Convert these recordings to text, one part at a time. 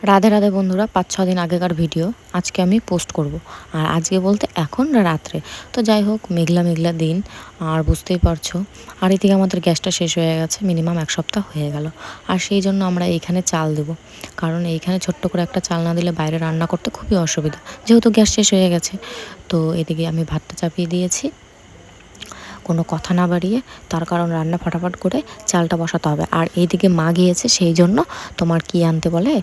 রাধে রাধে বন্ধুরা, ৫-৬ দিন আগেকার ভিডিও আজকে আমি পোস্ট করব। আর আজকে বলতে এখন রাত্রে। তো যাই হোক, মেঘলা মেঘলা দিন, আর বুঝতেই পারছো। আর এদিকে আমাদের গ্যাসটা শেষ হয়ে গেছে, মিনিমাম ১ সপ্তাহ হয়ে গেল। আর সেই জন্য আমরা এইখানে চাল দেবো, কারণ এইখানে ছোট্ট করে একটা চাল না দিলে বাইরে রান্না করতে খুবই অসুবিধা, যেহেতু গ্যাস শেষ হয়ে গেছে। তো এদিকে আমি ভাতটা চাপিয়ে দিয়েছি কোনো কথা না বাড়িয়ে, তার কারণ রান্না ফটাফট করে চালটা বসাতে হবে। আর এইদিকে মা গিয়েছে সেই জন্য তোমার কি আনতে বলে,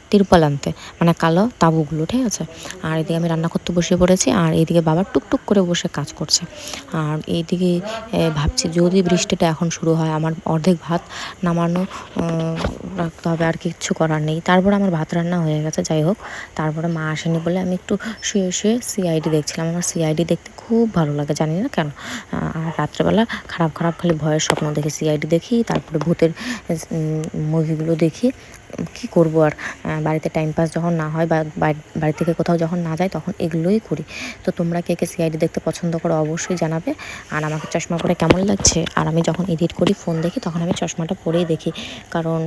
তিরপল আনতে, মানে কালো তাঁবুগুলো, ঠিক আছে। আর এদিকে আমি রান্না করতে বসে পড়েছি, আর এইদিকে বাবা টুকটুক করে বসে কাজ করছে। আর এইদিকে ভাবছি যদি বৃষ্টিটা এখন শুরু হয়, আমার অর্ধেক ভাত নামানো রাখতে হবে, আর কিচ্ছু করার নেই। তারপরে আমার ভাত রান্না হয়ে গেছে। যাই হোক, তারপরে মা আসেনি বলে আমি একটু শুয়ে শুয়ে সিআইডি দেখছিলাম। আমার সিআইডি দেখতে খুব ভালো লাগে, জানি না কেন। আর রাত্রেবেলা খারাপ খারাপ খালি ভয়ের স্বপ্ন দেখি, সিআইডি দেখি, তারপরে ভূতের মুভিগুলো দেখি। কী করবো আর, বাড়িতে টাইম পাস যখন না হয় বা বাড়ি থেকে কোথাও যখন না যায়, তখন এগুলোই করি। তো তোমরা কে কে সিআইডি দেখতে পছন্দ করো অবশ্যই জানাবে। আর আমাকে চশমা পরে কেমন লাগছে, আর আমি যখন এডিট করি ফোন দেখি, তখন আমি চশমাটা পরেই দেখি, কারণ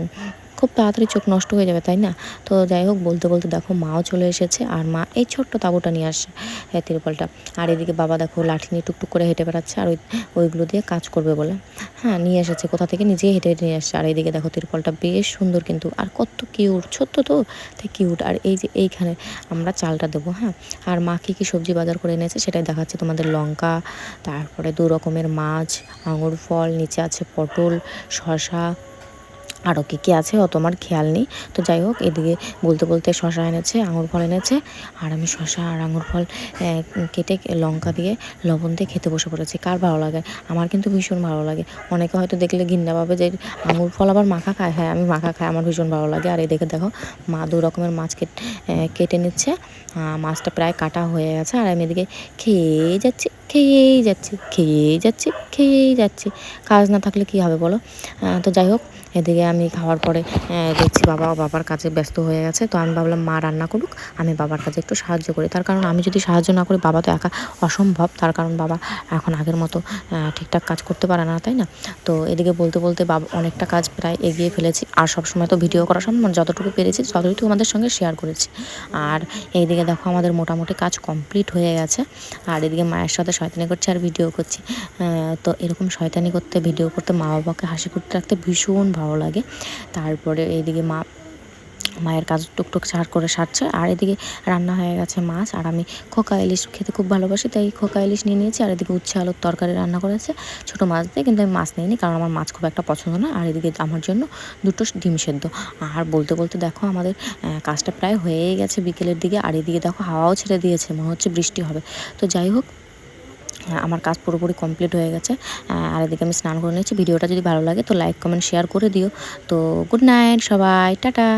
খুব তাড়াতাড়ি চোখ নষ্ট হয়ে যাবে, তাই না। তো যাই হোক, বলতে বলতে দেখো মাও চলে এসেছে, আর মা এই ছোট্ট তাঁবুটা নিয়ে আসছে, তিরপলটা। আর এদিকে বাবা দেখো লাঠি নিয়ে টুকটুক করে হেঁটে বেড়াচ্ছে, আর ওইগুলো দিয়ে কাজ করবে বলে হ্যাঁ নিয়ে এসেছে, কোথা থেকে নিজেই হেঁটে হেঁটে নিয়ে আসছে। আর এইদিকে দেখো তিরপলটা বেশ সুন্দর কিন্তু, আর কত কিউট, ছোট্ট তো তাই কিউট। আর এই যে এইখানে আমরা চালটা দেবো, হ্যাঁ। আর মা কী কী সবজি বাজার করে এনেছে সেটাই দেখাচ্ছে তোমাদের। লঙ্কা, তারপরে 2 রকমের মাছ, আঙুর ফল, নিচে আছে পটল, শসা, আরও কী কী আছে অত আমার খেয়াল নেই। তো যাই হোক, এদিকে বলতে বলতে শসা এনেছে, আঙুর ফল এনেছে, আর আমি শসা আর আঙুর ফল কেটে লঙ্কা দিয়ে লবণ দিয়ে খেতে বসে পড়েছি। কার ভালো লাগে? আমার কিন্তু ভীষণ ভালো লাগে। অনেকে হয়তো দেখলে ঘৃণা পাবে যে আঙুর ফল আবার মাখা খায়। হ্যাঁ, আমি মাখা খাই, আমার ভীষণ ভালো লাগে। আর এদিকে দেখো মা 2 রকমের মাছ কেটে নিচ্ছে। মাছটা প্রায় কাটা হয়ে গেছে, আর আমি এদিকে খেয়েই যাচ্ছি, খেয়েই যাচ্ছি, খেয়েই যাচ্ছি, খেয়েই যাচ্ছি। কাজ না থাকলে কী হবে বলো। তো যাই হোক, এদিকে আমি খাওয়ার পরে দেখছি বাবার কাজে ব্যস্ত হয়ে গেছে। তো আমি ভাবলাম মা রান্না করুক, আমি বাবার কাজে একটু সাহায্য করি। তার কারণ আমি যদি সাহায্য না করি, বাবা তো একা অসম্ভব। তার কারণ বাবা এখন আগের মতো ঠিকঠাক কাজ করতে পারে না, তাই না। তো এদিকে বলতে বলতে বাবা অনেকটা কাজ প্রায় এগিয়ে ফেলেছি। আর সবসময় তো ভিডিও করা সম্ভব, যতটুকু পেরেছি ততটুকু তোমাদের সঙ্গে শেয়ার করেছি। আর এইদিকে দেখো আমাদের মোটামুটি কাজ কমপ্লিট হয়ে গেছে। আর এদিকে মায়ের সাথে শয়তানি করছি আর ভিডিও করছি। তো এরকম শয়তানি করতে, ভিডিও করতে, মা বাবাকে হাসি করতে রাখতে ভীষণ ভালো লাগে। তারপরে এইদিকে মায়ের কাজ টুকটুক করে সারছে, আর এদিকে রান্না হয়ে গেছে মাছ। আর আমি খোকা ইলিশ খেতে খুব ভালোবাসি, তাই খোকা ইলিশ নিয়ে নিয়েছি। আর এদিকে উচ্ছে আলুর তরকারি রান্না করেছে ছোটো মাছ দিয়ে, কিন্তু আমি মাছ নিইনি, কারণ আমার মাছ খুব একটা পছন্দ না। আর এদিকে আমার জন্য 2টো ডিম সেদ্ধ। আর বলতে বলতে দেখো আমাদের কাজটা প্রায় হয়েই গেছে বিকেলের দিকে। আর এদিকে দেখো হাওয়াও ছেড়ে দিয়েছে, মনে হচ্ছে বৃষ্টি হবে। তো যাই হোক, আমার কাজ পুরোপুরি কমপ্লিট হয়ে গেছে। আর এদিকে আমি স্নান করে নিয়েছি। ভিডিওটা যদি ভালো লাগে তো লাইক কমেন্ট শেয়ার করে দিও। তো গুড নাইট সবাই, টাটা।